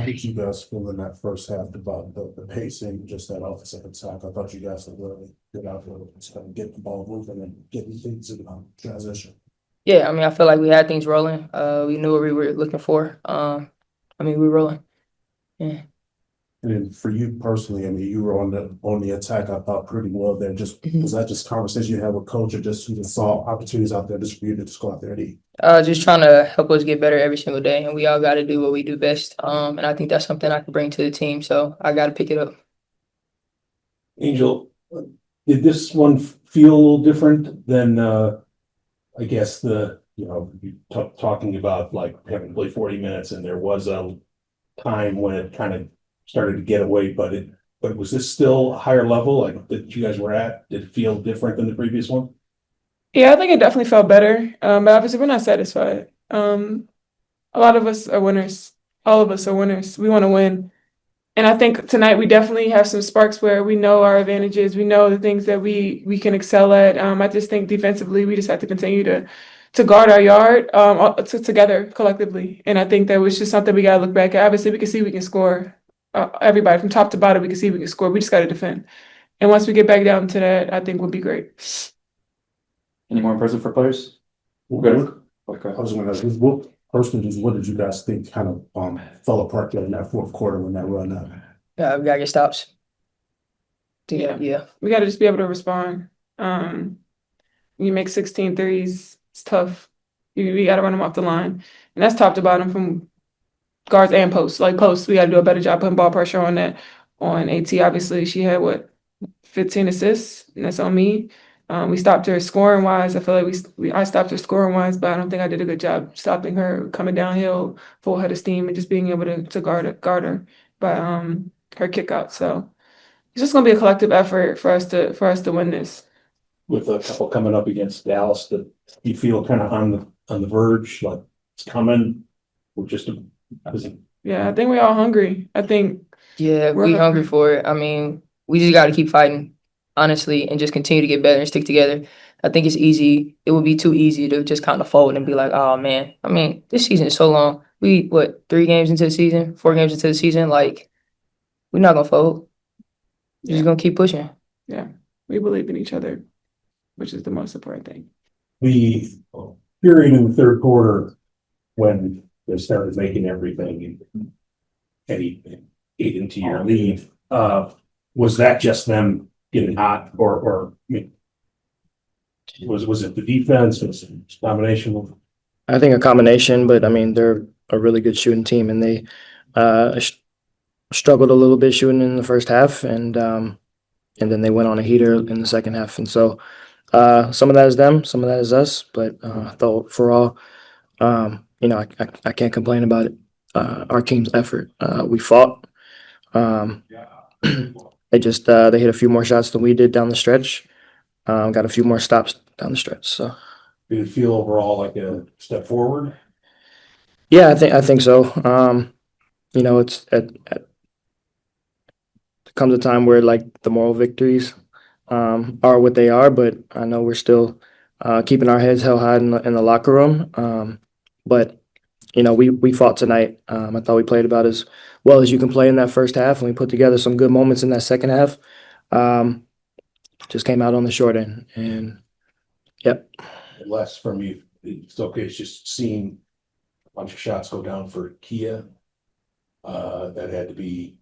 How did you guys feel in that first half about the pacing, just that offensive attack? I thought you guys were really good out there, just kind of getting the ball moving and getting things in transition. Yeah, I mean, I feel like we had things rolling. We knew what we were looking for. I mean, we were rolling. Yeah. And then for you personally, I mean, you were on the attack, I thought pretty well there. Just was that just conversation you had with coach, or just you just saw opportunities out there just for you to just go out there and eat? Just trying to help us get better every single day, and we all got to do what we do best. And I think that's something I can bring to the team. So I got to pick it up. Angel, did this one feel a little different than I guess talking about like having to play 40 minutes, and there was a time when it kind of started to get away, but was this still a higher level like that you guys were at? Did it feel different than the previous one? Yeah, I think it definitely felt better. But obviously we're not satisfied. A lot of us are winners. All of us are winners. We want to win. And I think tonight we definitely have some sparks where we know our advantages. We know the things that we can excel at. I just think defensively we just have to continue to guard our yard together collectively. And I think that was just something we got to look back at. Obviously we can see we can score. Everybody from top to bottom, we can see we can score. We just got to defend. And once we get back down to that, I think we'll be great. Any more impressive for players? Good. Okay. I was going to ask, what did you guys think kind of fell apart in that fourth quarter when that run? We gotta get stops. Yeah. Yeah. We got to just be able to respond. You make 16 threes, it's tough. We got to run them off the line. And that's top to bottom from guards and posts. Like posts, we got to do a better job putting ball pressure on that. On AT, obviously, she had 15 assists, and that's on me. We stopped her scoring wise. I feel like I stopped her scoring wise, but I don't think I did a good job stopping her coming downhill full head of steam and just being able to guard her by her kick out. So it's just gonna be a collective effort for us to win this. With a couple coming up against Dallas, that you feel kind of on the verge, like it's coming. We're just Yeah, I think we're all hungry. I think Yeah, we're we hungry for it. I mean, we just got to keep fighting, honestly, and just continue to get better and stick together. I think it's easy. It would be too easy to just kind of fold and be like, oh, man. I mean, this season is so long. We, 3 games into the season, 4 games into the season? Like, we're not going to fold. We're just going to keep pushing. Yeah, we believe in each other, which is the most important thing. the period in the third quarter when they started making everything and he ate into your lead. Was that just them getting hot, or I mean, was it the defense? Was it a combination of? I think a combination, but I mean, they're a really good shooting team, and they struggled a little bit shooting in the first half, and then they went on a heater in the second half. And so some of that is them, some of that is us, but I thought for all, I can't complain about it. Our team's effort. We fought. They just they hit a few more shots than we did down the stretch. Got a few more stops down the stretch. So Did it feel overall like a step forward? yeah, I think so. It's comes a time where like the moral victories are what they are, but I know we're still keeping our heads held high in the locker room. But we fought tonight. I thought we played about as well as you can play in that first half, and we put together some good moments in that second half. Just came out on the short end, and yep. Less from you. It's okay. It's just seeing a bunch of shots go down for Kia. That had to be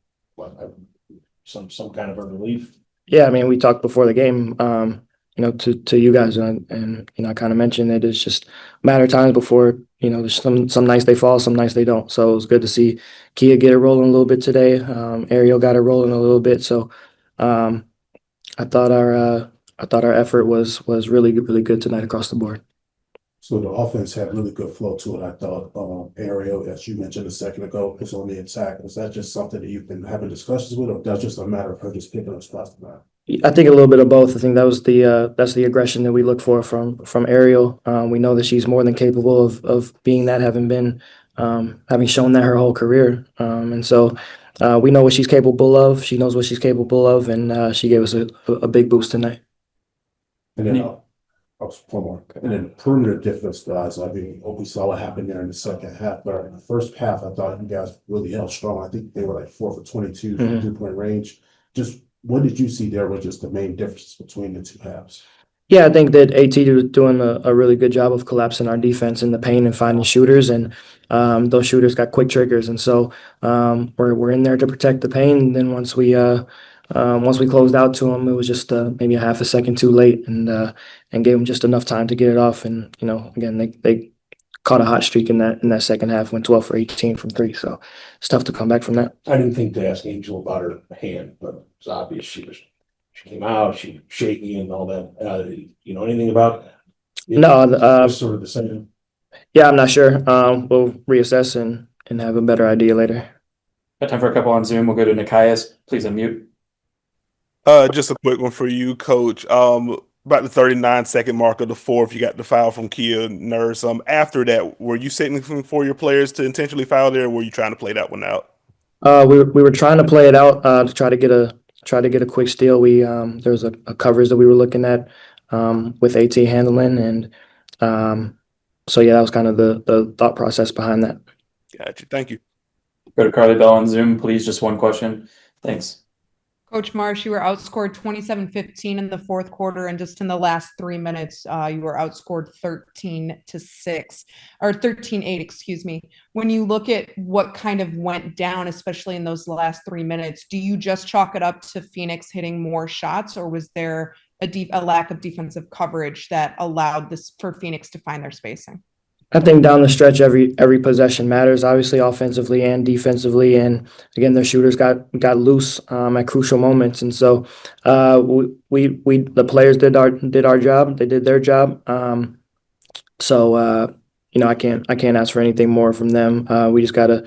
some kind of a relief. Yeah, I mean, we talked before the game, to you guys, and I kind of mentioned that it's just a matter of time before, there's some nights they fall, some nights they don't. So it was good to see Kia get it rolling a little bit today. Ariel got it rolling a little bit. So I thought our effort was really really good tonight across the board. So the offense had really good flow to it. I thought Ariel, as you mentioned a second ago, is on the attack. Is that just something that you've been having discussions with, or that's just a matter of her just picking up spots tonight? I think a little bit of both. I think that's the aggression that we look for from Ariel. We know that she's more than capable of being that, having shown that her whole career. And so we know what she's capable of. She knows what she's capable of, and she gave us a big boost tonight. And then one more. And then perimeter defense guys, I mean, we saw what happened there in the second half, but in the first half, I thought you guys really held strong. I think they were like 4 for 22 from Mhm. 3-point range. Just what did you see there was just the main differences between the two halves? Yeah, I think that AT was doing a really good job of collapsing our defense in the paint and finding shooters, and those shooters got quick triggers, and so we're in there to protect the paint. And then once we closed out to them, it was just maybe a half a second too late, and gave them just enough time to get it off. And again, they caught a hot streak in that second half, went 12 for 18 from three. So it's tough to come back from that. I didn't think to ask Angel about her hand, but it's obvious she came out, she was shaky and all that. You know anything about it? No, Just sort of the same. yeah, I'm not sure. We'll reassess and have a better idea later. Got time for a couple on Zoom. We'll go to Nikias. Please unmute. Just a quick one for you, Coach. About the 39-second mark of the fourth, you got the foul from Kia Nurse. After that, were you setting for your players to intentionally foul there, or were you trying to play that one out? We were trying to play it out to try to get a quick steal. There was a coverage that we were looking at with AT handling, and so yeah, that was kind of the thought process behind that. Gotcha. Thank you. Go to Carly Bell on Zoom, please. Just one question. Thanks. Coach Marsh, you were outscored 27-15 in the fourth quarter, and just in the last 3 minutes, you were outscored 13-6 or 13-8, excuse me. When you look at what kind of went down, especially in those last 3 minutes, do you just chalk it up to Phoenix hitting more shots, or was there a lack of defensive coverage that allowed this for Phoenix to find their spacing? I think down the stretch, every possession matters, obviously offensively and defensively. And again, their shooters got loose at crucial moments, and so we the players did our job. They did their job. So I can't ask for anything more from them. We just gotta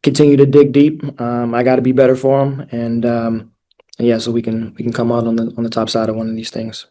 continue to dig deep. I got to be better for them, and yeah, so we can come out on the top side of one of these things.